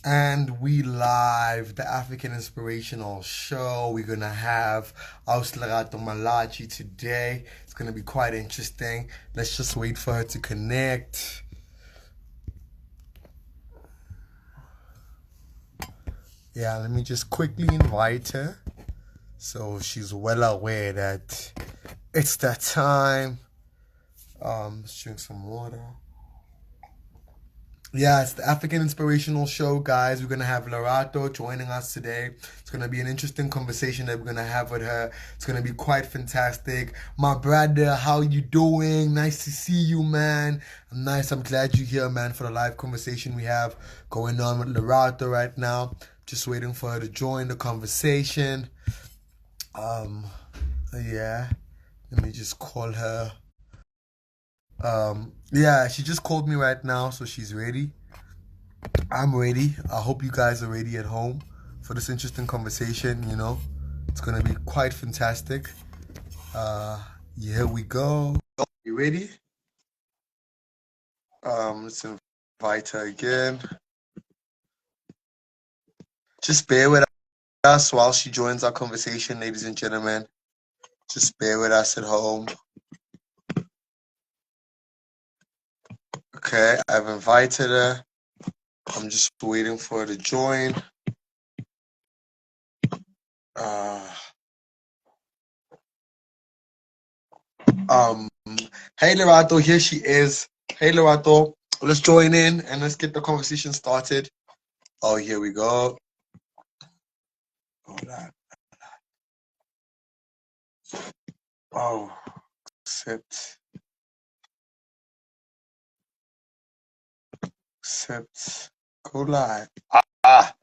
And we live the African Inspirational Show. We're gonna have Auslerato Malachi today. It's gonna be quite interesting. Let's just wait for her to connect. Yeah, let me just quickly invite her so she's well aware that it's that time. Let's drink some water. Yeah, it's the African Inspirational Show, guys. We're gonna have Lorato joining us today. It's gonna be an interesting conversation that we're gonna have with her. It's gonna be quite fantastic. My brother, how you doing? Nice to see you, man. I'm nice. I'm glad you're here, man, for the live conversation we have going on with Lorato right now. Just waiting for her to join the conversation. Um, yeah. Let me just call her. Yeah, she just called me right now, so she's ready. I'm ready. I hope you guys are ready at home for this interesting conversation. It's gonna be quite fantastic. Uh, Here we go. You ready? Let's invite her again. Just bear with us while she joins our conversation, ladies and gentlemen. Just bear with us at home. Okay, I've invited her. I'm just waiting for her to join. Uh, um, hey Lorato, here she is. Hey Lorato, let's join in and let's get the conversation started. Oh, here we go. Hold on. Oh, accept, accept, go live. Ah,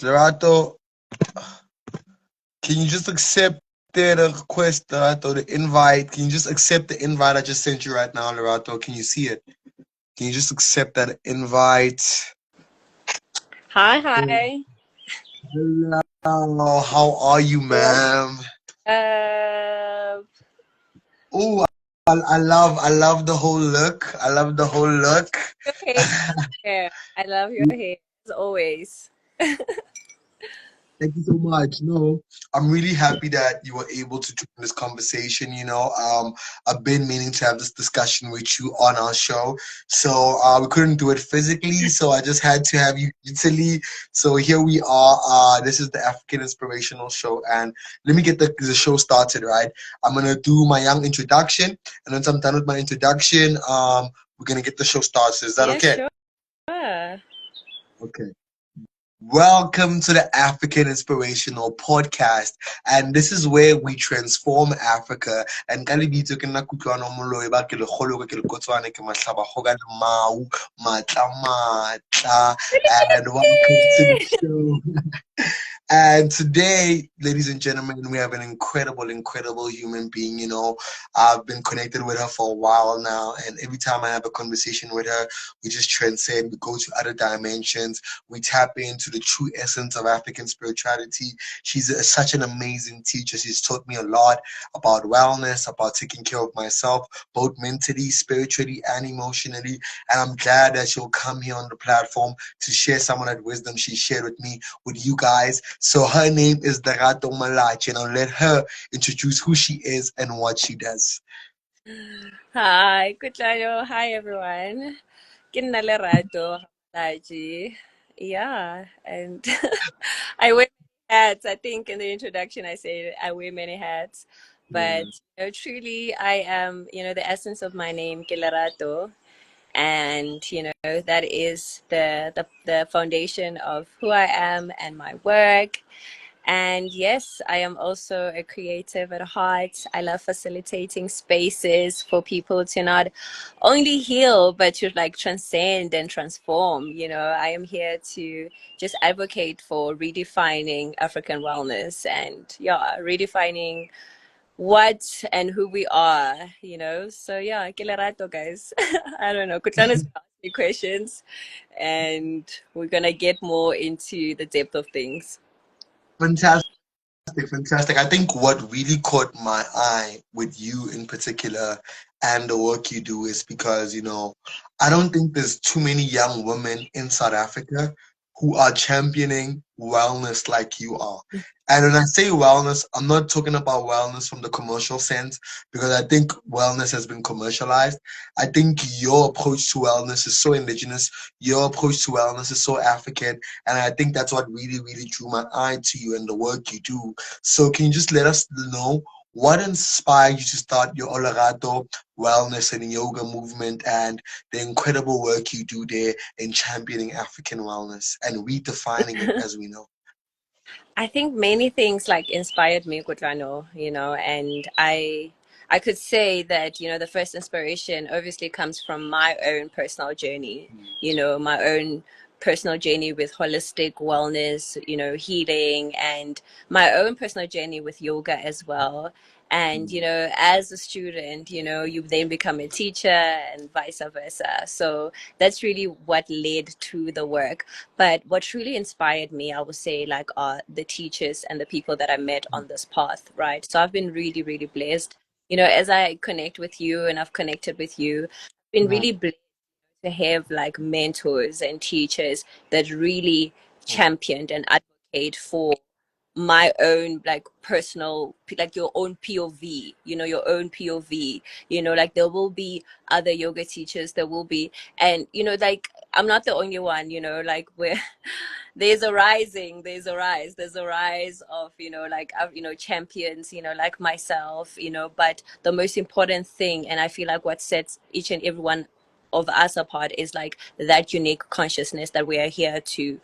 Lorato, can you just accept the request, Lorato, the invite? Can you just accept the invite I just sent you right now, Lorato? Can you see it? Can you just accept that invite? Hi, hi. Hello, how are you, ma'am? Uh, Oh, I love the whole look. I love the whole look. your hair. I love your hair as always. Thank you so much. No, I'm really happy that you were able to join this conversation. I've been meaning to have this discussion with you on our show. So we couldn't do it physically, so I just had to have you digitally. So here we are. This is the African Inspirational Show, and let me get the show started. Right, I'm gonna do my young introduction, and once I'm done with my introduction, we're gonna get the show started. Is that Yeah, okay? sure. Okay. Welcome to the African Inspirational Podcast. And this is where we transform Africa. And ka lebitso ke nna Kutlwano Moloi ba ke le kgolo ke le kotswana ke mahlaba go ka le mau matla matla. And welcome to the show. And today, ladies and gentlemen, we have an incredible, incredible human being. I've been connected with her for a while now, and every time I have a conversation with her, we just transcend, we go to other dimensions, we tap into the true essence of African spirituality. She's such an amazing teacher. She's taught me a lot about wellness, about taking care of myself, both mentally, spiritually, and emotionally. And I'm glad that she'll come here on the platform to share some of that wisdom she shared with me with you guys. So her name is Darato Malachi, and I'll let her introduce who she is and what she does. Hi, Kutlano. Hi, everyone. Ke nna Lerato Hapalaji. Yeah, and I wear many hats. I think in the introduction I said I wear many hats, but truly I am, the essence of my name, Ke Lerato. And that is the foundation of who I am and my work. And yes, I am also a creative at heart. I love facilitating spaces for people to not only heal but to like transcend and transform. I am here to just advocate for redefining African wellness and yeah, redefining what and who we are. So yeah, que le rato, guys. I don't know. Kutlana's gonna ask me questions and we're gonna get more into the depth of things. Fantastic. Fantastic. I think what really caught my eye with you in particular and the work you do is because, I don't think there's too many young women in South Africa who are championing wellness like you are. And when I say wellness, I'm not talking about wellness from the commercial sense because I think wellness has been commercialized. I think your approach to wellness is so indigenous. Your approach to wellness is so African. And I think that's what really, really drew my eye to you and the work you do. So can you just let us know what inspired you to start your Olerato wellness and yoga movement and the incredible work you do there in championing African wellness and redefining it as we know? I think many things like inspired me, Kutlano, and I could say that, the first inspiration obviously comes from my own personal journey, my own personal journey with holistic wellness, healing, and my own personal journey with yoga as well. And, as a student, you then become a teacher and vice versa. So that's really what led to the work. But what truly inspired me, I would say, like, are the teachers and the people that I met on this path, right? So I've been really, really blessed. As I connect with you and I've connected with you, I've been Mm, really blessed to have like mentors and teachers that really mm, championed and advocate for my own like personal, like your own POV, your own POV, like there will be other yoga teachers, there will be, and like I'm not the only one, like where there's a rise of, like champions, like myself, but the most important thing, and I feel like what sets each and every one of us apart is like that unique consciousness that we are here to,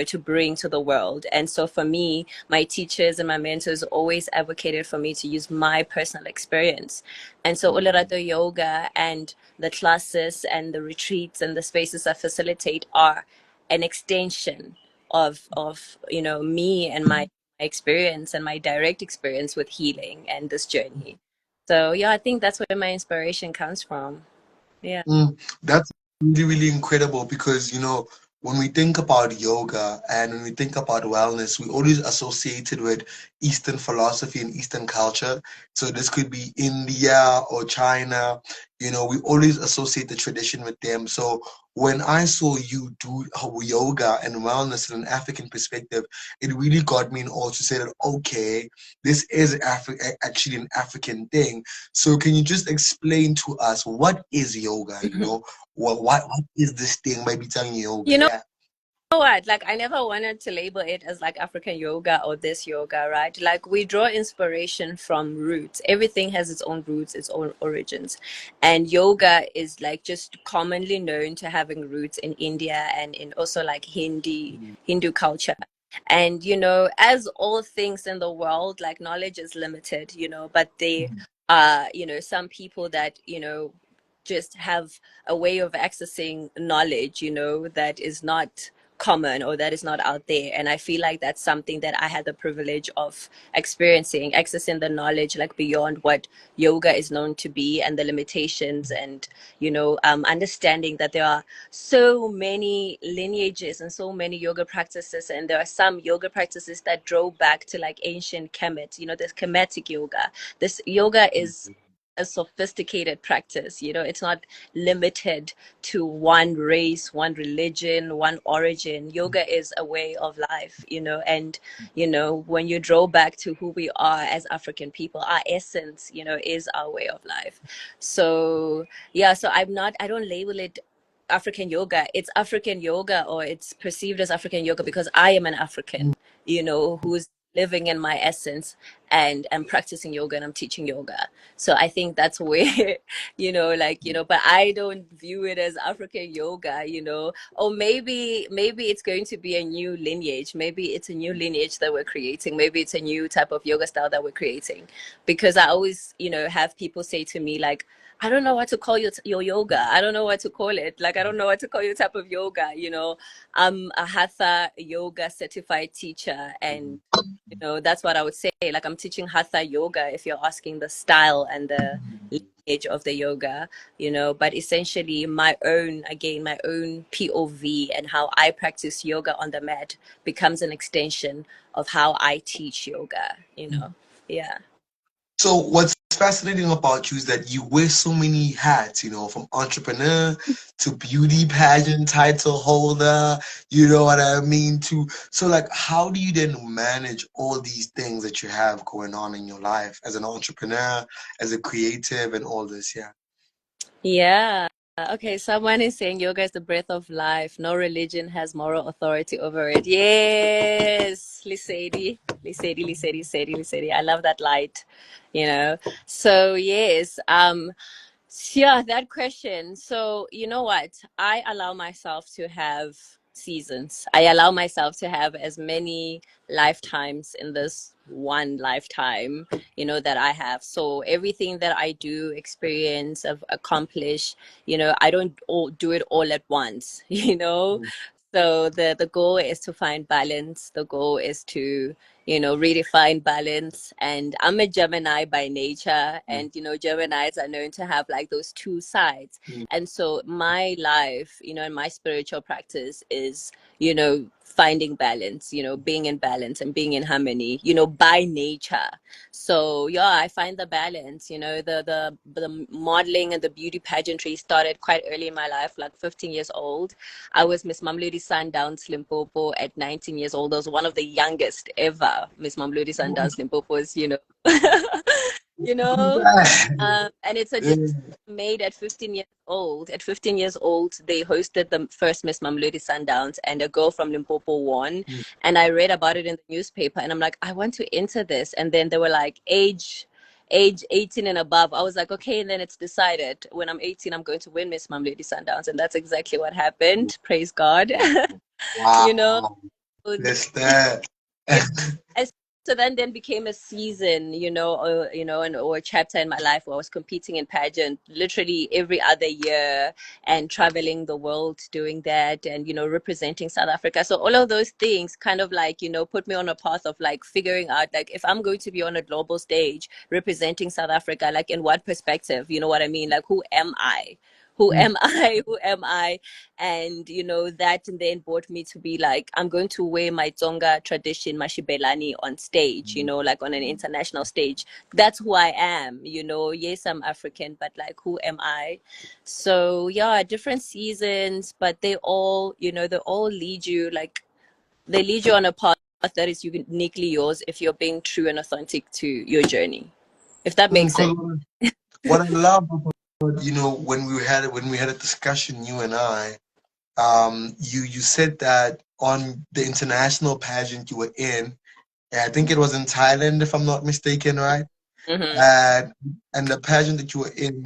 to bring to the world. And so for me, my teachers and my mentors always advocated for me to use my personal experience. And so Olerato Yoga and the classes and the retreats and the spaces I facilitate are an extension of me and my experience and my direct experience with healing and this journey. So yeah, I think that's where my inspiration comes from. Yeah. mm. That's really, really incredible because, when we think about yoga and when we think about wellness, we always associate it with Eastern philosophy and Eastern culture. So this could be India or China. We always associate the tradition with them. So when I saw you do yoga and wellness in an African perspective, it really got me in awe to say that, okay, this is actually an African thing. So can you just explain to us what is yoga? What is this thing? Maybe telling yoga, You know yeah. what? Like, I never wanted to label it as like African yoga or this yoga, right? Like, we draw inspiration from roots. Everything has its own roots, its own origins. And yoga is like just commonly known to having roots in India and in also like Hindu culture. And, as all things in the world, like knowledge is limited, but they are, some people that, just have a way of accessing knowledge, that is not common or that is not out there. And I feel like that's something that I had the privilege of experiencing, accessing the knowledge like beyond what yoga is known to be and the limitations, and understanding that there are so many lineages and so many yoga practices, and there are some yoga practices that draw back to like ancient Kemet. There's Kemetic yoga. This yoga is a sophisticated practice. It's not limited to one race, one religion, one origin. Yoga is a way of life, and when you draw back to who we are as African people, our essence, is our way of life. So yeah, so I don't label it African yoga. It's African yoga, or it's perceived as African yoga because I am an African, who's living in my essence, and I'm practicing yoga and I'm teaching yoga. So I think that's where, like, but I don't view it as African yoga, or maybe it's going to be a new lineage. Maybe it's a new lineage that we're creating. Maybe it's a new type of yoga style that we're creating. Because I always, have people say to me, like, I don't know what to call your yoga. I don't know what to call it. Like, I don't know what to call your type of yoga. I'm a Hatha yoga certified teacher, and You know, that's what I would say. Like I'm teaching hatha yoga if you're asking the style and the lineage of the yoga, you know, but essentially my own, again, my own POV and how I practice yoga on the mat becomes an extension of how I teach yoga, you know. Yeah. So what's fascinating about you is that you wear so many hats, from entrepreneur to beauty pageant title holder, you know what I mean? So like how do you then manage all these things that you have going on in your life as an entrepreneur, as a creative and all this, yeah. Yeah. Okay, someone is saying yoga is the breath of life. No religion has moral authority over it. Yes, Lisedi, Lisedi, Lisedi, Lisedi, Lisedi. I love that light, you know. So yes, yeah, that question. So, you know what? I allow myself to have seasons. I allow myself to have as many lifetimes in this one lifetime, you know, that I have. So, everything that I do, experience, accomplish, you know, I don't do it all at once, you know? So the goal is to find balance. The goal is to, you know, redefine balance. And I'm a Gemini by nature, and you know, Geminis are known to have like those two sides. And so my life, you know, and my spiritual practice is, you know, finding balance, you know, being in balance and being in harmony, you know, by nature. So yeah, I find the balance, you know, the modeling and the beauty pageantry started quite early in my life, like 15 years old. I was Miss Mamludi Sundowns Limpopo at 19 years old. I was one of the youngest ever Miss Mamludi Sundowns Limpopo's, you know. You know, and it's a decision made at 15 years old. At 15 years old, they hosted the first Miss Mamludi Sundowns, and a girl from Limpopo won. And I read about it in the newspaper, and I'm like, I want to enter this. And then they were like, age 18 and above. I was like, okay, and then it's decided when I'm 18, I'm going to win Miss Mamludi Sundowns. And that's exactly what happened. Praise God. You know, Wow. so That's that. yeah, as so then became a season, you know, or you know, or a chapter in my life where I was competing in pageant literally every other year and traveling the world doing that and you know representing South Africa. So all of those things kind of like, you know, put me on a path of like figuring out like if I'm going to be on a global stage representing South Africa, like in what perspective, you know what I mean? Like who am I? Who am I? Who am I? And you know that then brought me to be like I'm going to wear my Tsonga tradition mashibelani on stage, you know, like on an international stage. That's who I am, you know. Yes, I'm African, but like who am I? So yeah, different seasons, but they all, you know, they all lead you like they lead you on a path that is uniquely yours if you're being true and authentic to your journey, if that makes sense. Because what I love about, when we had a discussion, you and I, you said that on the international pageant you were in, I think it was in Thailand, if I'm not mistaken, right? Mm-hmm. and and the pageant that you were in,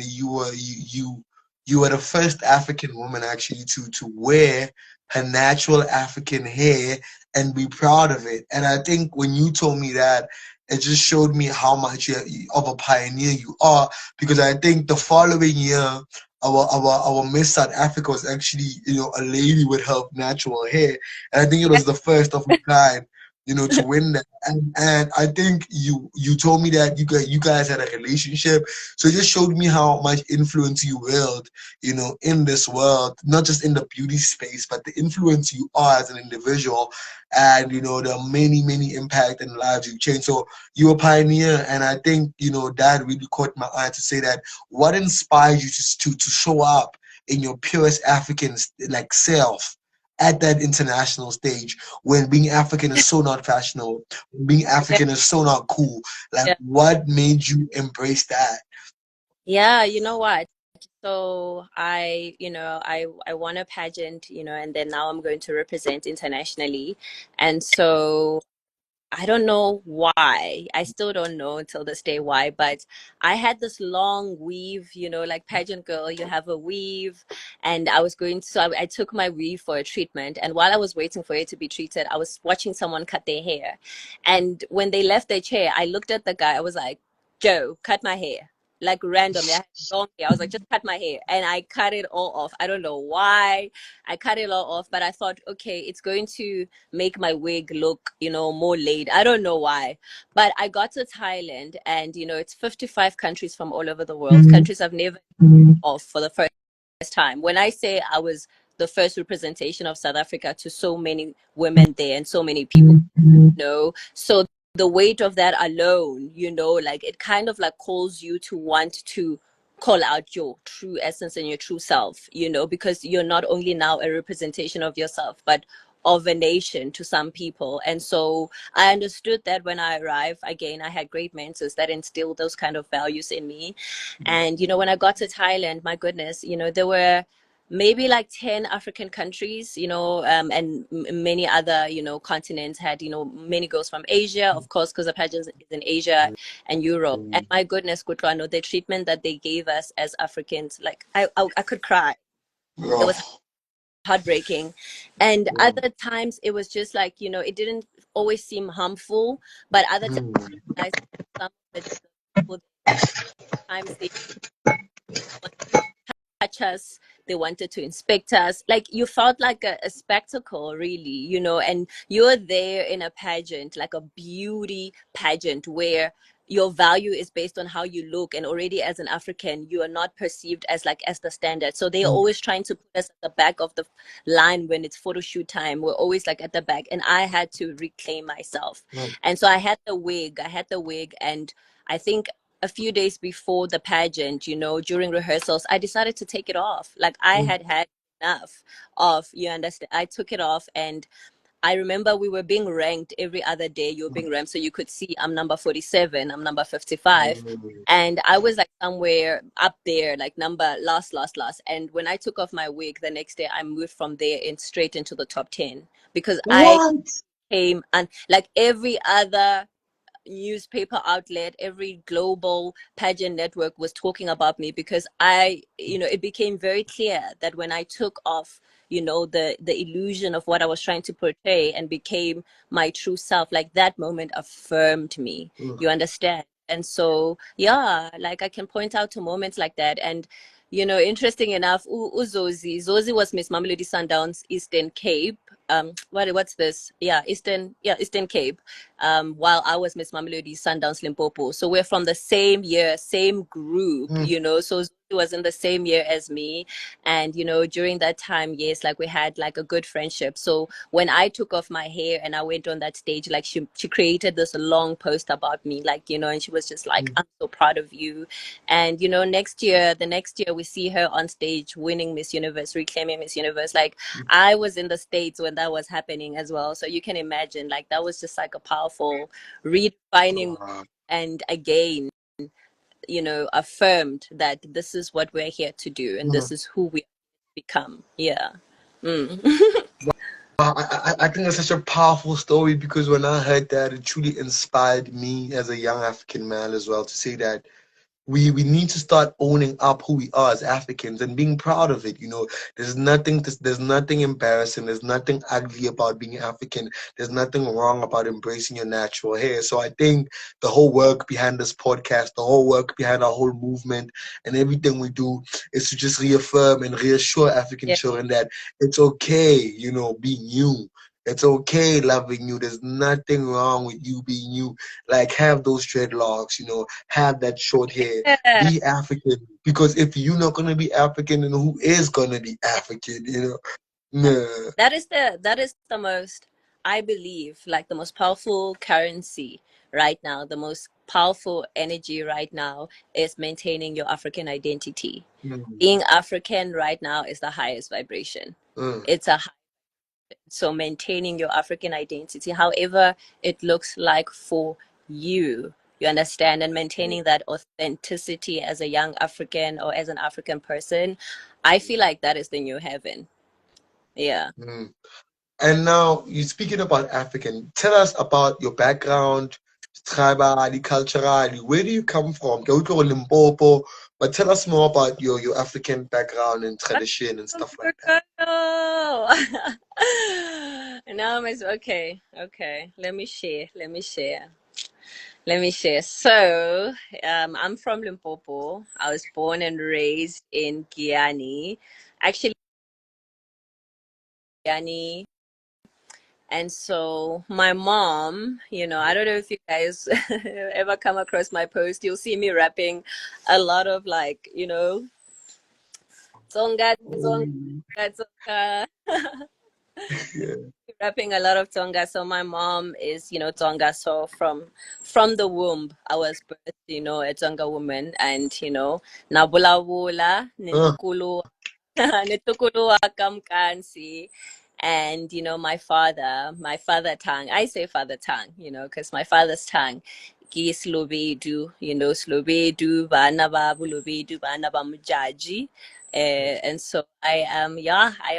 you were the first African woman actually to wear her natural African hair and be proud of it. And I think when you told me that, it just showed me how much of a pioneer you are. Because I think the following year, our Miss South Africa was actually a lady with her natural hair, and I think it was the first of its kind. To win that. And I think you told me that you guys had a relationship, so it just showed me how much influence you wield, in this world, not just in the beauty space, but the influence you are as an individual, and the many impact and lives you change. So you're a pioneer, and I think that really caught my eye to say that what inspired you to show up in your purest African like self at that international stage, when being African is so not fashionable, when being African is so not cool. Like, Yeah. what made you embrace that? Yeah, you know what? So I won a pageant, you know, and then now I'm going to represent internationally. And so I don't know why. I still don't know until this day why, but I had this long weave, you know, like pageant girl, you have a weave. And I was going to, so I took my weave for a treatment. And while I was waiting for it to be treated, I was watching someone cut their hair. And when they left their chair, I looked at the guy, I was like, Joe, cut my hair. like randomly. I had long hair. I was like, just cut my hair. And I cut it all off. I don't know why. I cut it all off, but I thought, okay, it's going to make my wig look, more laid. I don't know why. But I got to Thailand and, it's 55 countries from all over the world, countries I've never off for the first time. When I say I was the first representation of South Africa to so many women there and so many people, so the weight of that alone, like it kind of like calls you to want to call out your true essence and your true self, because you're not only now a representation of yourself, but of a nation to some people. And so I understood that when I arrived. Again, I had great mentors that instilled those kind of values in me. And when I got to Thailand, my goodness, there were maybe like 10 African countries, and many other, continents had, many girls from Asia, of course, because the pageant is in Asia and Europe. And my goodness, Kutlwano, the treatment that they gave us as Africans, like I could cry. It was Oh. heartbreaking. And other times it was just like, it didn't always seem harmful, but other times I realized some of the people, times they touch us, they wanted to inspect us. Like you felt like a spectacle, really, and you're there in a pageant, like a beauty pageant where your value is based on how you look, and already as an African you are not perceived as the standard. So they're always trying to put us at the back of the line. When it's photo shoot time, we're always like at the back, and I had to reclaim myself. And so I had the wig, and I think a few days before the pageant, during rehearsals, I decided to take it off. Like I had enough of, you understand? I took it off, and I remember we were being ranked every other day. You were being ranked, so you could see I'm number 47, I'm number 55. And I was like somewhere up there, like number last. And when I took off my wig the next day, I moved from there in straight into the top 10, because I What? came, and like every other newspaper outlet, every global pageant network was talking about me, because it became very clear that when I took off, the illusion of what I was trying to portray and became my true self, like that moment affirmed me. You understand? And so, yeah, like I can point out to moments like that. And interesting enough, Zozi was Miss Mamelodi Sundowns Eastern Cape. What's this? Eastern Cape. While I was Miss Mamelodi Sundowns Limpopo. So we're from the same year, same group, so she was in the same year as me. And, during that time, yes, like we had like a good friendship. So when I took off my hair and I went on that stage, like she created this long post about me, like, and she was just like, I'm so proud of you. And, the next year we see her on stage winning Miss Universe, reclaiming Miss Universe. Like I was in the States when that was happening as well. So you can imagine, like that was just like a powerful redefining, and again, affirmed that this is what we're here to do and this is who we become. Yeah. I think it's such a powerful story, because when I heard that, it truly inspired me as a young African man as well, to say that we need to start owning up who we are as Africans and being proud of it. There's nothing embarrassing, there's nothing ugly about being African, there's nothing wrong about embracing your natural hair. So I think the whole work behind this podcast, the whole work behind our whole movement and everything we do, is to just reaffirm and reassure African Yeah. children that it's okay, being you. It's okay loving you. There's nothing wrong with you being you. Like, have those dreadlocks, have that short hair. Yeah. Be African. Because if you're not gonna be African, then who is gonna be African? Nah. That is the most, I believe, like the most powerful currency right now, the most powerful energy right now is maintaining your African identity. Being African right now is the highest vibration. It's a So maintaining your African identity, however it looks like for you understand, and maintaining that authenticity as a young African or as an African person, I feel like that is the new heaven. Yeah. And now you're speaking about African. Tell us about your background, tribally, culturally. Where do you come from? Go to Limpopo, but tell us more about your African background and tradition and stuff like that. No. Now I'm okay. Let me share. Let me share. So, I'm from Limpopo. I was born and raised in Guyana. Actually, Guyana. And so my mom, I don't know if you guys ever come across my post, you'll see me rapping a lot of like, Tsonga, Tsonga, Oh, Tsonga. yeah. Rapping a lot of Tonga. So my mom is, Tonga. So from the womb, I was birthed, a Tonga woman, and nabula wula, Uh, nintukulu, nintukulu wa kamkansi, and my father tongue. I say father tongue, because my father's tongue. Ki Slovedu, Slovedu, Bana Babu, Lovedu, Bana Bamujaji. And so I am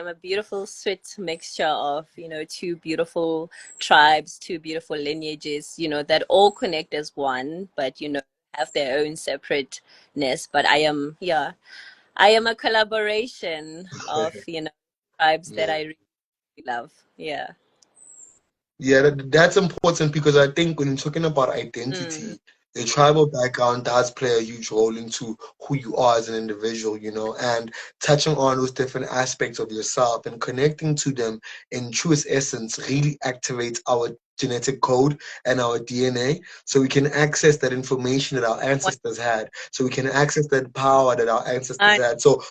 a beautiful, sweet mixture of, two beautiful tribes, two beautiful lineages, that all connect as one, but, have their own separateness. But I am a collaboration of, tribes that yeah. I really love. Yeah. Yeah, that's important because I think when you're talking about Mm. identity, the tribal background does play a huge role into who you are as an individual, and touching on those different aspects of yourself and connecting to them in truest essence really activates our genetic code and our DNA so we can access that information that our ancestors had, so we can access that power that our ancestors I, had. So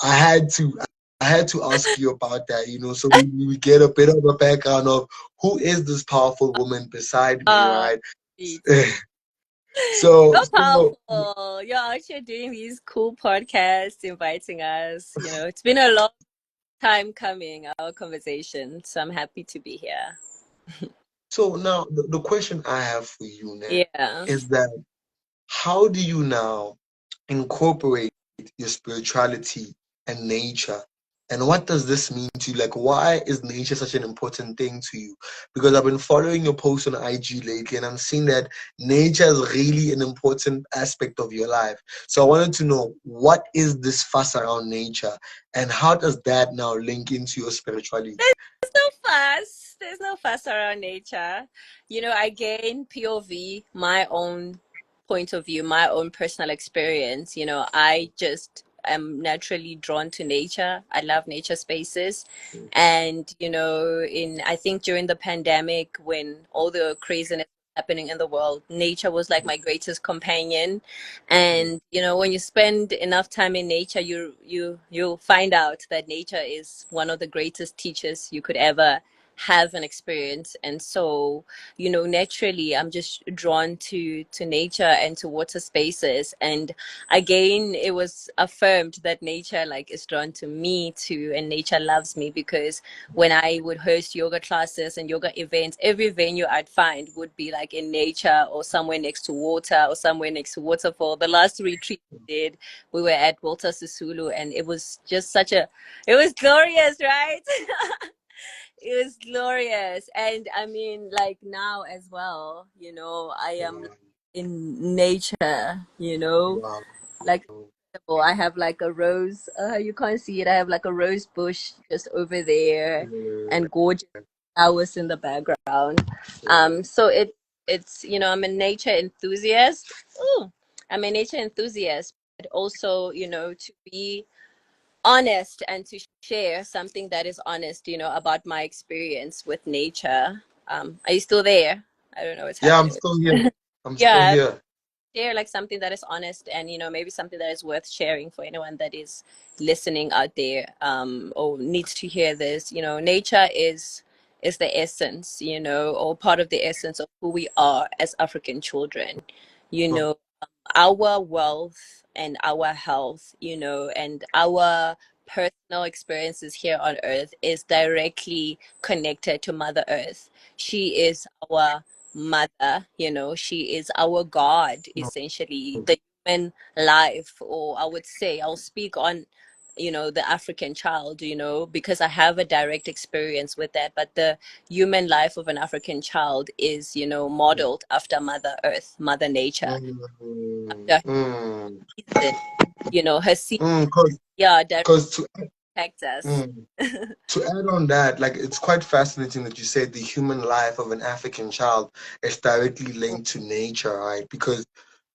I had to I had to ask you about that, so we get a bit of a background of who is this powerful woman beside me, uh, right? it's So, so powerful. You're actually doing these cool podcasts, inviting us. It's been a long time coming, our conversation. So I'm happy to be here. so now the question I have for you now Yeah. is that how do you now incorporate your spirituality and nature? And what does this mean to you? Like, why is nature such an important thing to you? Because I've been following your posts on IG lately, and I'm seeing that nature is really an important aspect of your life. So I wanted to know what is this fuss around nature, and how does that now link into your spirituality? There's no fuss around nature. I gain POV, my own point of view, my own personal experience. I just am naturally drawn to nature. I love nature spaces. And, in I think during the pandemic when all the craziness was happening in the world, nature was like my greatest companion. And when you spend enough time in nature, you'll find out that nature is one of the greatest teachers you could ever have an experience. And so naturally I'm just drawn to nature and to water spaces. And again, it was affirmed that nature like is drawn to me too, and nature loves me, because when I would host yoga classes and yoga events, every venue I'd find would be like in nature or somewhere next to water or somewhere next to waterfall. The last retreat we did, we were at Walter Sisulu, and it was just it was glorious, right? It was glorious. And I mean, like now as well, I am Wow, in nature, wow, like I have like a rose, you can't see it, I have like a rose bush just over there, and gorgeous flowers in the background. So it's I'm a nature enthusiast. Ooh, I'm a nature enthusiast, but also, to be honest and to share something that is honest, about my experience with nature. Are you still there? I don't know what's yeah, I'm happening with. still here. I'm still Yeah, here. share like something that is honest, and maybe something that is worth sharing for anyone that is listening out there, or needs to hear this. Nature is the essence, or part of the essence of who we are as African children. you Wow, know our wealth and our health, and our personal experiences here on earth is directly connected to Mother Earth. She is our mother, she is our God, essentially. The human life, or I would say, I'll speak on, the African child, because I have a direct experience with that. But the human life of an African child is, modeled after Mother Earth, Mother Nature, mm, after mm, her season, her season. mm, Yeah, direct. Protect us. Mm. To add on that, like it's quite fascinating that you said the human life of an African child is directly linked to nature, right? Because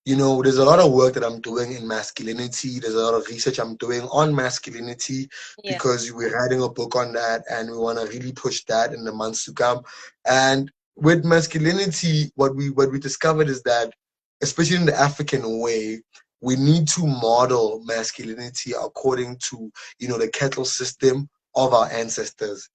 there's a lot of work that I'm doing in masculinity. There's a lot of research I'm doing on masculinity Yeah. because we're writing a book on that and we want to really push that in the months to come. And with masculinity, what we discovered is that, especially in the African way, we need to model masculinity according to, the kettle system of our ancestors.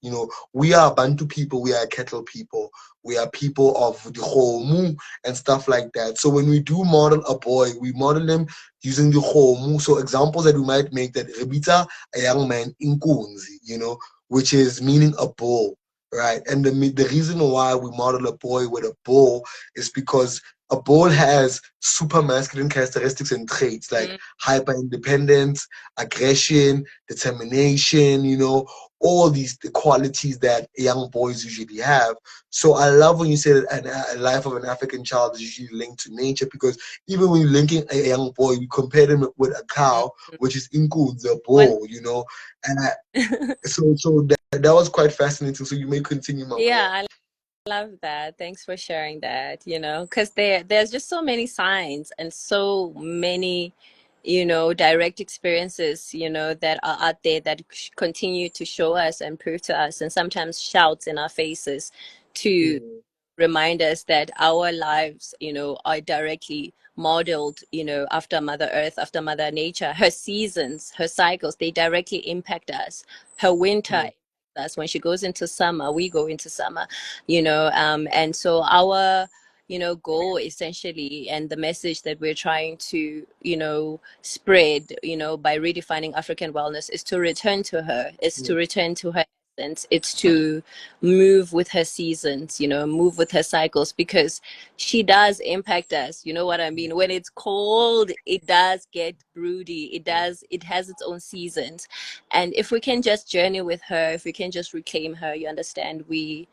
We are Bantu people, we are kettle people, we are people of the Homu and stuff like that. So when we do model a boy, we model him using the Homu. So examples that we might make that Rebita, a young man, inkunzi, which is meaning a bull, right? And the reason why we model a boy with a bull is because a bull has super masculine characteristics and traits like Mm. hyper independence, aggression, determination, all these qualities that young boys usually have. So I love when you say that a life of an African child is usually linked to nature, because even when you're linking a young boy, you compare them with a cow, Mm. which is Inku, the One. bull, and so that was quite fascinating. So you may continue, Mama. Yeah. Yeah, I love that. Thanks for sharing that, because there's just so many signs and so many, direct experiences, that are out there that continue to show us and prove to us, and sometimes shouts in our faces to Mm, remind us that our lives, are directly modeled, after Mother Earth, after Mother Nature. Her seasons, her cycles, they directly impact us. Her winter mm, impacts us. When she goes into summer, we go into summer, and so our goal essentially, and the message that we're trying to spread by redefining African wellness, is to return to her, is to mm, return to her essence. It's to move with her seasons, move with her cycles, because she does impact us. You know what I mean? When it's cold, it does get broody. It has its own seasons. And if we can just journey with her, if we can just reclaim her, you understand, we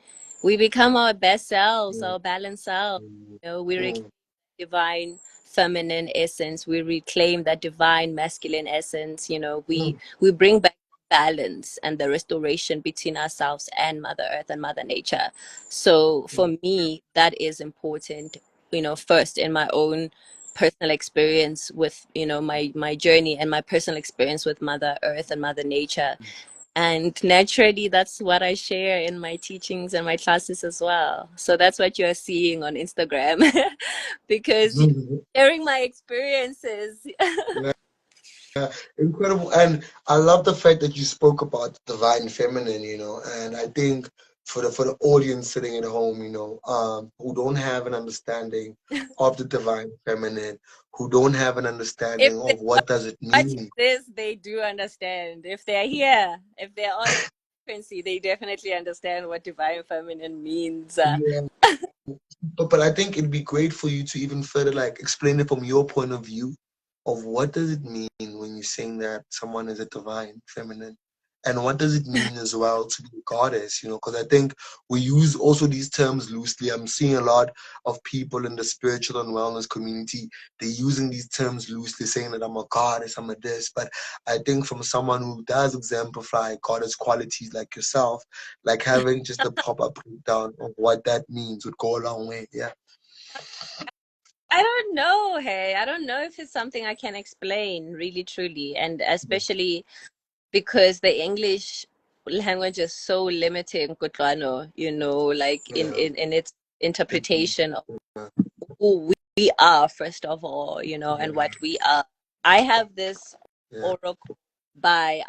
become our best selves, mm, our balanced selves. mm, We reclaim mm, divine feminine essence, we reclaim that divine masculine essence. mm, We bring back balance and the restoration between ourselves and Mother Earth and Mother Nature. So mm, for me, that is important, first in my own personal experience with, my journey and my personal experience with Mother Earth and Mother Nature. And naturally, that's what I share in my teachings and my classes as well. So that's what you're seeing on Instagram, because mm. sharing my experiences. Yeah, incredible. And I love the fact that you spoke about the divine feminine, and I think for the audience sitting at home, who don't have an understanding of the divine feminine, who don't have an If understanding they're of what does it watching mean. this, they do understand. If they're here, if they're on the frequency, they definitely understand what divine feminine means. Yeah. But I think it'd be great for you to even further like explain it from your point of view of what does it mean when you're saying that someone is a divine feminine, and what does it mean as well to be a goddess, because I think we use also these terms loosely. I'm seeing a lot of people in the spiritual and wellness community, they're using these terms loosely, saying that I'm a goddess, I'm a this, but I think from someone who does exemplify goddess qualities like yourself, like having just a pop-up breakdown of what that means would go a long way. Yeah. I don't know. Hey, I don't know if it's something I can explain really truly, and especially because the English language is so limited, Kutlwano, like Yeah. in its It, interpretation of yeah. who we are, first of all, and what we are. I have this Yeah. oracle by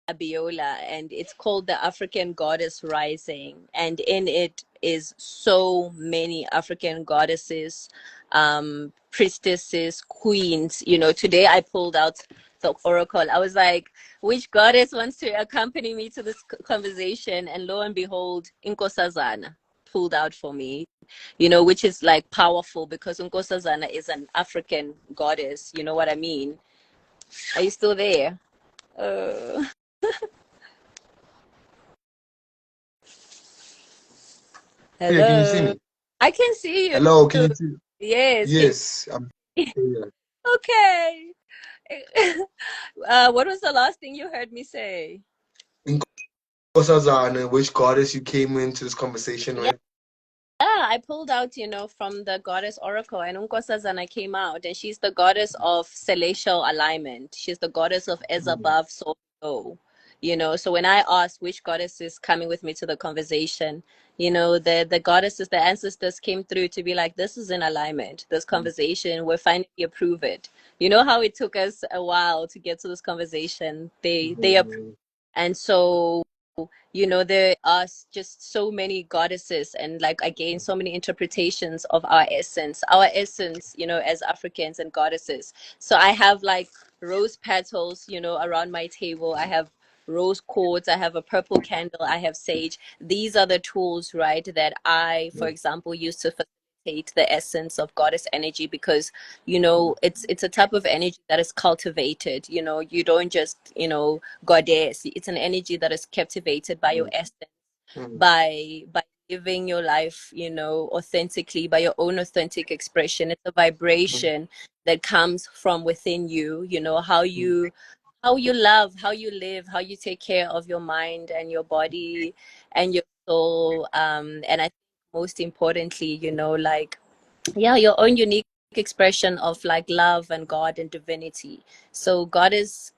Abiola, and it's called the African Goddess Rising. And in it is so many African goddesses, priestesses, queens. Today I pulled out the oracle. I was like, which goddess wants to accompany me to this conversation? And lo and behold, Inkosazana pulled out for me, which is like powerful, because Nkosazana is an African goddess. You know what I mean? Are you still there? Uh... Yeah, can you see Hello. me? I can see you. Hello, can you see? Yes. Yes, I'm here. Okay. What was the last thing you heard me say? Nkosazana, which goddess you came into this conversation Yeah, with? I pulled out, from the goddess oracle, and Unkosazana came out, and she's the goddess of celestial alignment. She's the goddess of as Mm, above, so below. So when I asked which goddess is coming with me to the conversation, the goddesses, the ancestors came through to be like, this is in alignment. This mm, conversation, we're finally approve it. You know how it took us a while to get to this conversation. They approved, mm, and so there are just so many goddesses, and like again so many interpretations of our essence as Africans and goddesses. So I have like rose petals around my table. I have rose quartz, I have a purple candle, I have sage. These are the tools, right, that I, for mm, example, use to facilitate the essence of goddess energy, because it's a type of energy that is cultivated. You don't just goddess. It's an energy that is captivated by your mm, essence, mm, by living your life, authentically, by your own authentic expression. It's a vibration that comes from within you. mm, How you love, how you live, how you take care of your mind and your body and your soul. And I think most importantly, like, yeah, your own unique expression of like love and God and divinity. So goddess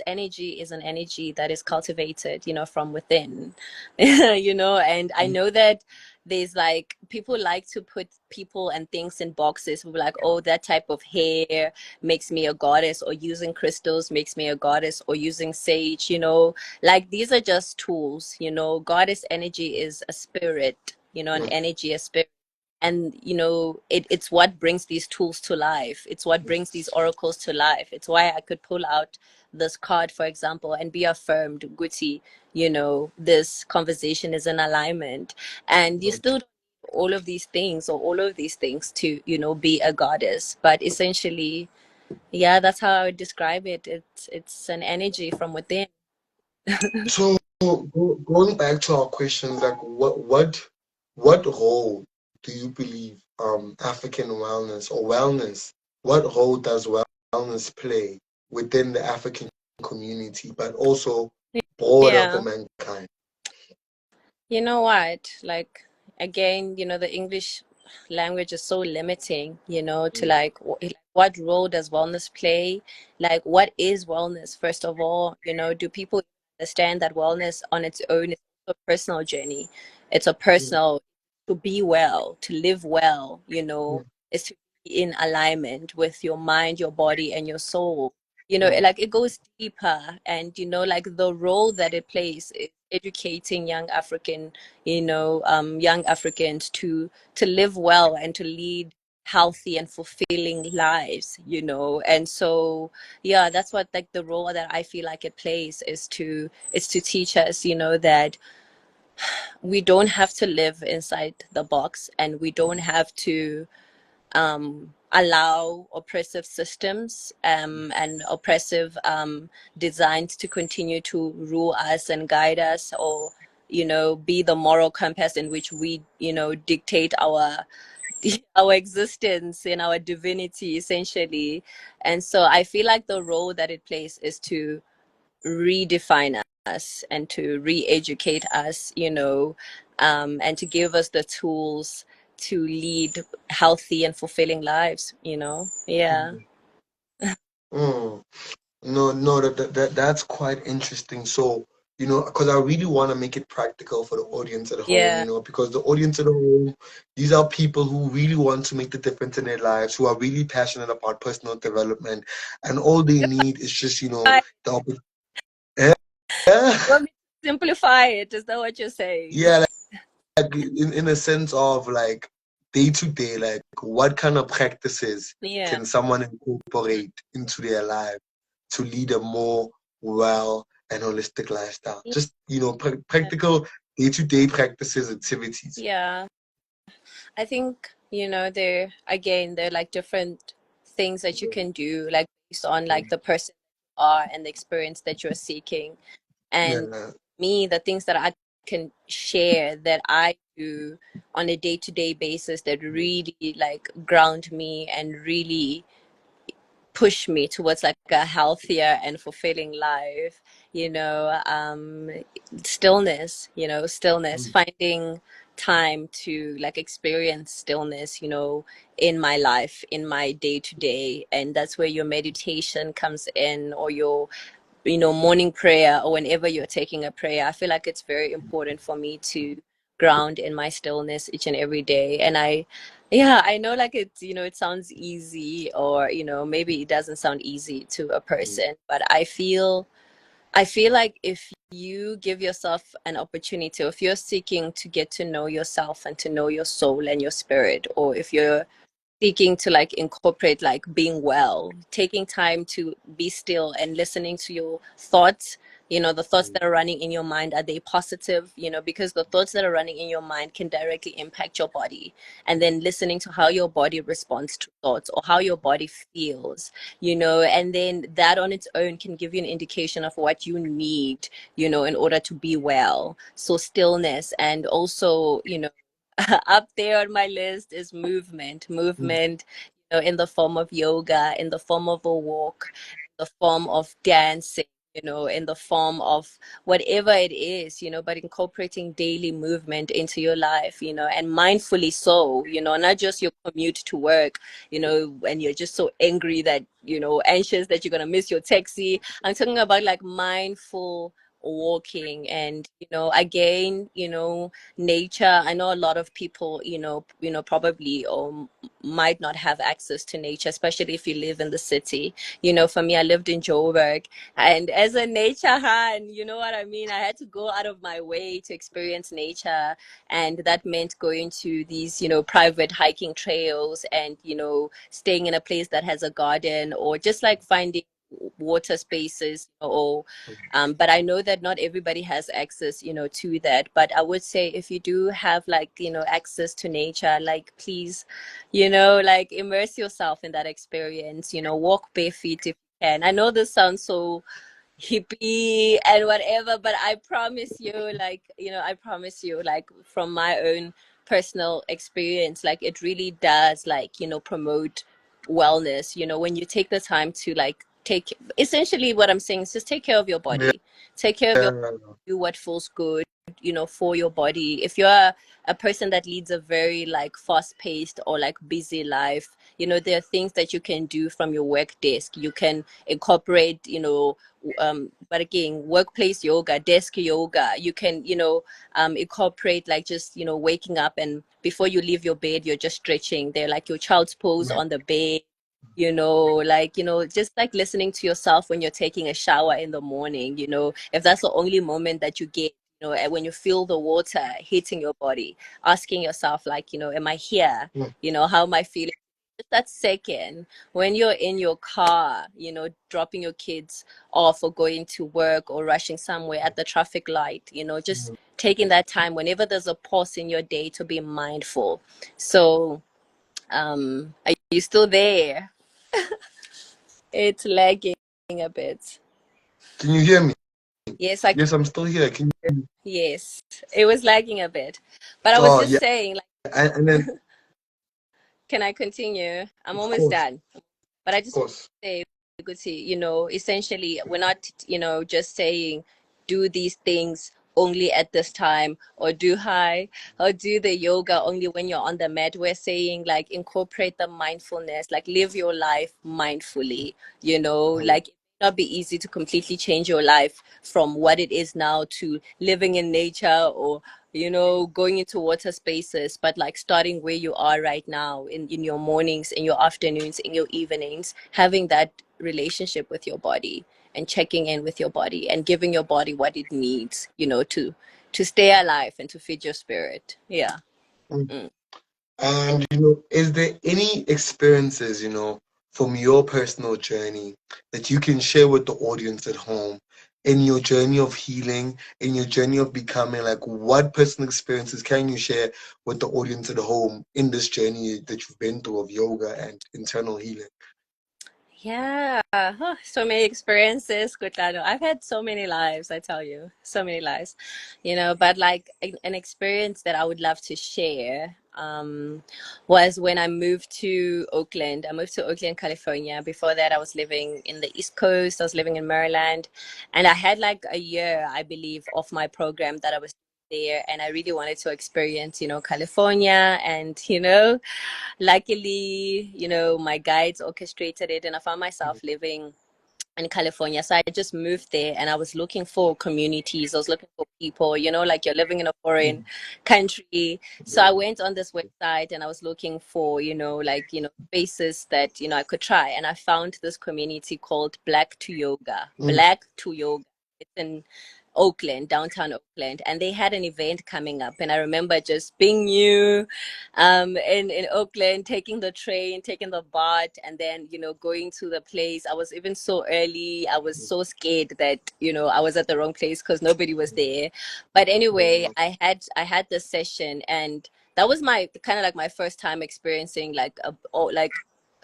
energy is an energy that is cultivated from within. And I know that there's like people like to put people and things in boxes. We're like, oh, that type of hair makes me a goddess, or using crystals makes me a goddess, or using sage. Like, these are just tools. Goddess energy is a spirit, an mm, energy, a spirit. And it's what brings these tools to life. It's what brings these oracles to life. It's why I could pull out this card, for example, and be affirmed, Guti, this conversation is in alignment. And you mm. still don't need all of these things, or all of these things to be a goddess. But essentially, yeah, that's how I would describe it. It's an energy from within. So going back to our questions, like what role do you believe African wellness or wellness, what role does wellness play within the African community, but also broader for Yeah. mankind? You know what? Like, again, the English language is so limiting, to Mm, like, what role does wellness play? Like, what is wellness, first of all? Do people understand that wellness on its own is a personal journey? It's a mm, personal, to be well, to live well, mm, is to be in alignment with your mind, your body, and your soul. mm, Like, it goes deeper. And like the role that it plays is educating young Africans to live well and to lead healthy and fulfilling lives. And so, yeah, that's what, like, the role that I feel like it plays is to teach us, that we don't have to live inside the box, and we don't have to allow oppressive systems and oppressive designs to continue to rule us and guide us, or be the moral compass in which we dictate our our existence and our divinity, essentially. And so I feel like the role that it plays is to redefine us and to re-educate us, and to give us the tools to lead healthy and fulfilling lives. Yeah. mm, mm. No, no, that's quite interesting. So, because I really want to make it practical for the audience at home, Yeah. because the audience at home, these are people who really want to make the difference in their lives, who are really passionate about personal development, and all they need is just, I the opportunity. Yeah, want me to simplify it. Is that what you're saying? yeah, like in a sense of like day to day, like what kind of practices Yeah. can someone incorporate into their life to lead a more well and holistic lifestyle? Just, practical day to day practices, activities. Yeah. I think, they're like different things that you can do, like based on like the person you are and the experience that you're seeking. And Yeah. me, the things that I can share that I do on a day-to-day basis that really like ground me and really push me towards like a healthier and fulfilling life. Stillness, finding time to like experience stillness, in my life, in my day to day. And that's where your meditation comes in, or your morning prayer, or whenever you're taking a prayer. I feel like it's very important for me to ground in my stillness each and every day. And I know, like, it sounds easy, or maybe it doesn't sound easy to a person, but I feel like if you give yourself an opportunity, or if you're seeking to get to know yourself and to know your soul and your spirit, or if you're seeking to like incorporate like being well, taking time to be still and listening to your thoughts, the thoughts that are running in your mind, are they positive? Because the thoughts that are running in your mind can directly impact your body. And then listening to how your body responds to thoughts, or how your body feels, and then that on its own can give you an indication of what you need, in order to be well. So stillness. And also, up there on my list is movement, in the form of yoga, in the form of a walk, in the form of dancing, in the form of whatever it is, but incorporating daily movement into your life, and mindfully so, not just your commute to work, and you're just so angry that, anxious that you're going to miss your taxi. I'm talking about like mindful walking. And again, nature. I know a lot of people, probably or might not have access to nature, especially if you live in the city. For me, I lived in Joburg, and as a nature hand, you know what I mean, I had to go out of my way to experience nature. And that meant going to these, private hiking trails, and staying in a place that has a garden, or just like finding water spaces, or but I know that not everybody has access, to that. But I would say, if you do have like, access to nature, like, please, like, immerse yourself in that experience, walk barefoot if you can. I know this sounds so hippie and whatever, but I promise you, like, from my own personal experience, like, it really does, like, promote wellness. When you take the time to like take, essentially what I'm saying is, just take care of your body, take care of your, do what feels good, for your body. If you're a person that leads a very like fast-paced or like busy life, there are things that you can do from your work desk. You can incorporate, but again, workplace yoga, desk yoga. You can, incorporate, like, just, waking up, and before you leave your bed, you're just stretching there, like your child's pose on the bed. Like, just like listening to yourself when you're taking a shower in the morning, if that's the only moment that you get, and when you feel the water hitting your body, asking yourself, like, am I here? How am I feeling? Just that second, when you're in your car, dropping your kids off, or going to work, or rushing somewhere at the traffic light, just taking that time whenever there's a pause in your day to be mindful. So, are you still there? It's lagging a bit. Can you hear me? Yes, I can. Yes, I'm still here. Can you? Yes, it was lagging a bit. But I was Oh, just yeah. saying, like, And then, can I continue? I'm of almost course, done. But I of just course. say, Guti, essentially, we're not, just saying do these things only at this time, or do high, or do the yoga only when you're on the mat. We're saying, like, incorporate the mindfulness, like, live your life mindfully, like, it may not be easy to completely change your life from what it is now to living in nature, or going into water spaces, but like starting where you are right now, in your mornings, in your afternoons, in your evenings, having that relationship with your body, and checking in with your body, and giving your body what it needs, to stay alive and to feed your spirit. Yeah. Mm. Mm. And, is there any experiences, from your personal journey that you can share with the audience at home, in your journey of healing, in your journey of becoming? Like, what personal experiences can you share with the audience at home in this journey that you've been through of yoga and internal healing? Yeah, so many experiences, Kutlano. I've had so many lives, I tell you, so many lives, but like an experience that I would love to share was when I moved to Oakland. I moved to Oakland, California. Before that, I was living in the East Coast. I was living in Maryland, and I had like a year, I believe, of my program that I was there, and I really wanted to experience, California, and luckily, my guides orchestrated it, and I found myself living in California. So I just moved there and I was looking for communities. I was looking for people, like you're living in a foreign country. So I went on this website and I was looking for, like, spaces that, I could try. And I found this community called Black to Yoga. Mm, Black to Yoga. It's in Oakland, downtown Oakland. And they had an event coming up. And I remember just being new in Oakland, taking the train, taking the BART, and then, going to the place. I was even so early. I was so scared that, I was at the wrong place because nobody was there. But anyway, yeah, I had this session, and that was my kind of like my first time experiencing like like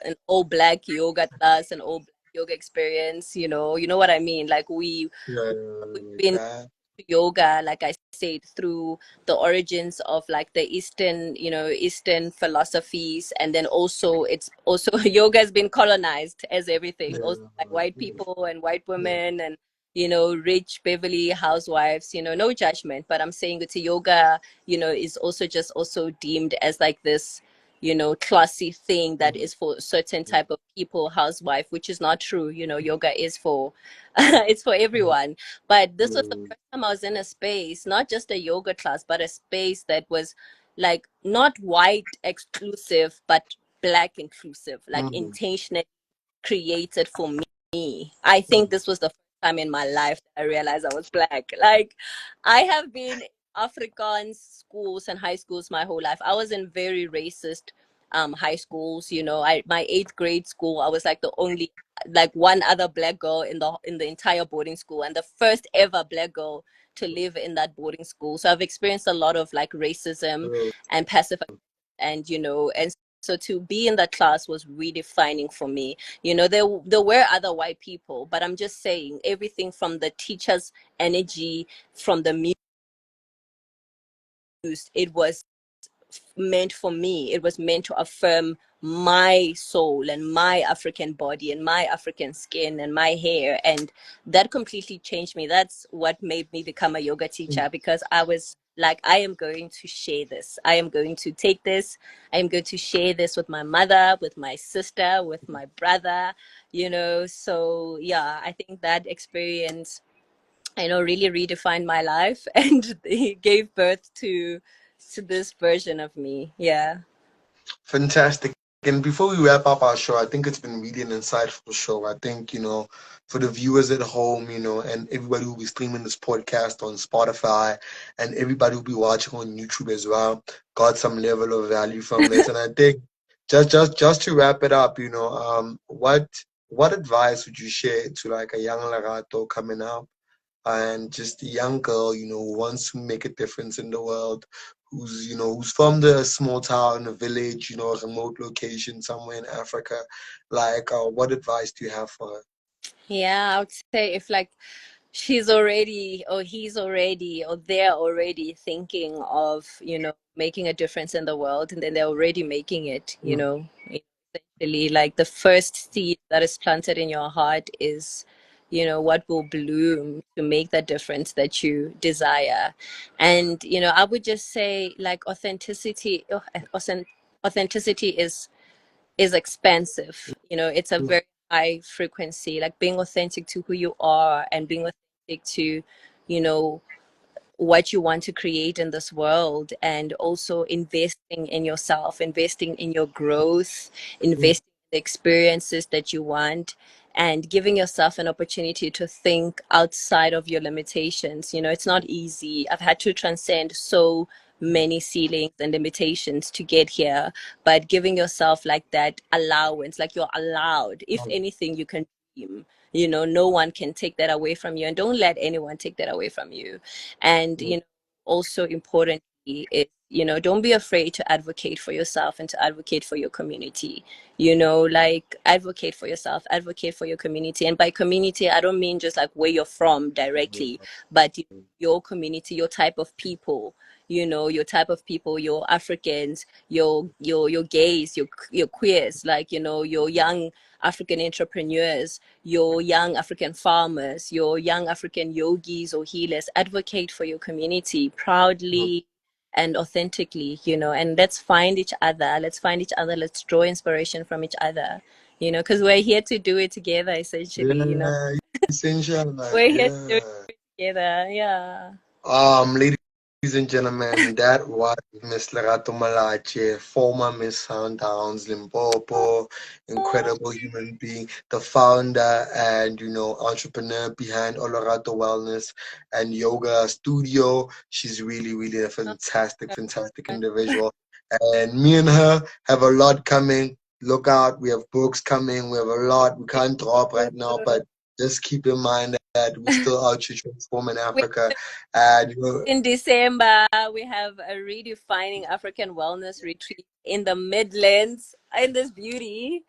an all black yoga class, an all black yoga experience. You know what I mean? Like we've like been that. yoga, like I said, through the origins of like the Eastern philosophies, and then also it's also yoga has been colonized as everything, also Yeah, like white people and white yeah. women and rich Beverly housewives. No judgment, but I'm saying that yoga, is also just also deemed as like this classy thing that is for certain type of people, housewife, which is not true. Yoga is for it's for everyone. But this was the Mm, first time I was in a space, not just a yoga class, but a space that was like not white exclusive, but black inclusive, like mm, intentionally created for me. I think mm, this was the first time in my life that I realized I was black. Like, I have been in Afrikaans schools and high schools my whole life. I was in very racist high schools. My eighth grade school, I was like the only like one other black girl in the entire boarding school, and the first ever black girl to live in that boarding school. So I've experienced a lot of like racism mm. and passive, and so to be in that class was redefining for me. There were other white people, but I'm just saying everything from the teacher's energy, from the muse, it was meant for me. It was meant to affirm my soul and my African body and my African skin and my hair. And that completely changed me. That's what made me become a yoga teacher, because I was like, I am going to share this. I am going to take this. I am going to share this with my mother, with my sister, with my brother, So, yeah, I think that experience really redefined my life and it gave birth to this version of me. Yeah. Fantastic. And before we wrap up our show, I think it's been really an insightful show. I think, for the viewers at home, and everybody who'll be streaming this podcast on Spotify and everybody who'll be watching on YouTube as well, got some level of value from this. And I think just to wrap it up, what advice would you share to like a young Larato coming up and just a young girl, who wants to make a difference in the world, who's from the small town, a village, a remote location somewhere in Africa. Like, what advice do you have for her? Yeah, I would say if like she's already or he's already or they're already thinking of, making a difference in the world, and then they're already making it, Mm, essentially like the first seed that is planted in your heart is, what will bloom to make that difference that you desire. And, I would just say like authenticity is expensive. It's a mm, very high frequency, like being authentic to who you are and being authentic to, you know, what you want to create in this world, and also investing in yourself, investing in your growth, mm, investing in the experiences that you want, and giving yourself an opportunity to think outside of your limitations. It's not easy. I've had to transcend so many ceilings and limitations to get here, but giving yourself like that allowance, like you're allowed, if mm, anything, you can dream. No one can take that away from you, and don't let anyone take that away from you. And mm, also importantly is don't be afraid to advocate for yourself and to advocate for your community. Like advocate for yourself, advocate for your community. And by community, I don't mean just like where you're from directly, but your community, your type of people, your type of people, your Africans, your gays, your queers, like, your young African entrepreneurs, your young African farmers, your young African yogis or healers. Advocate for your community proudly and authentically, and let's find each other. Let's draw inspiration from each other, because we're here to do it together, essentially, Yeah, essential. we're here to do Yeah. it together. Yeah. Ladies and gentlemen, that was Miss Lerato Malache, former Miss Sundowns, Limpopo, incredible human being, the founder and entrepreneur behind Olorato Wellness and Yoga Studio. She's really, really a fantastic individual. And me and her have a lot coming. Look out, we have books coming, we have a lot. We can't drop right now, but just keep in mind that we're still out here transforming Africa. And In December, we have a redefining African wellness retreat in the Midlands in this beauty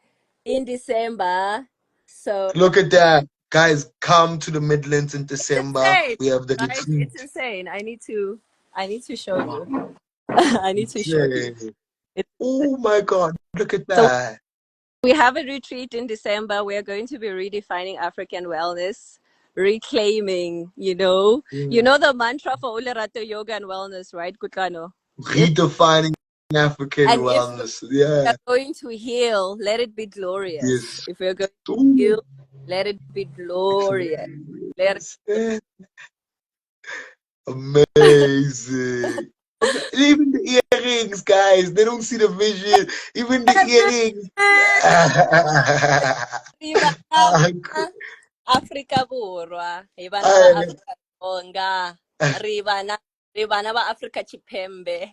in December. So look at that. Guys, come to the Midlands in December. insane, We have the right? retreat. It's insane. I need to show you. I need to show you. Oh my God, look at So that. we have a retreat in December. We are going to be redefining African wellness, reclaiming, the mantra for Ulerato Yoga and Wellness, right, Kutlano? Redefining African And if wellness. we Yeah. are going to heal, let it be glorious. Yes. If we're going to Ooh. heal, let it be glorious. Let it Amazing. Even the earrings, guys, they don't see the vision. Even the earrings. Africa Borwa, Ibana ba Africa Onga, Ribana ba Africa Chipembe.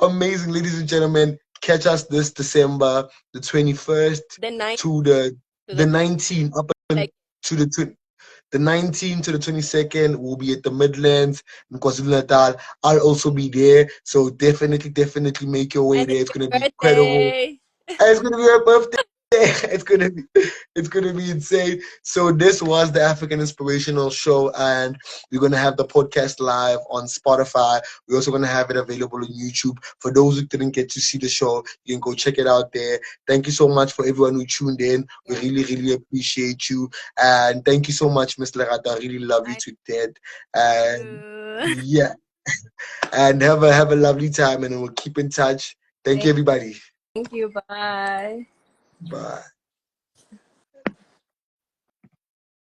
Amazing, ladies and gentlemen. Catch us this December, the 21st to the 19th, up to the 19th to the 22nd. We'll be at the Midlands in KwaZulu-Natal. I'll also be there, so definitely make your way there. It's gonna be incredible. And it's gonna be her birthday. It's gonna be insane. So this was the African Inspirational Show, and we're gonna have the podcast live on Spotify. We're also gonna have it available on YouTube. For those who didn't get to see the show, you can go check it out there. Thank you so much for everyone who tuned in. We really appreciate you, and thank you so much, Miss Lerata. I really love you to death. And yeah, and have a lovely time, and we'll keep in touch. Thank you, everybody. Thank you. Bye. Bye.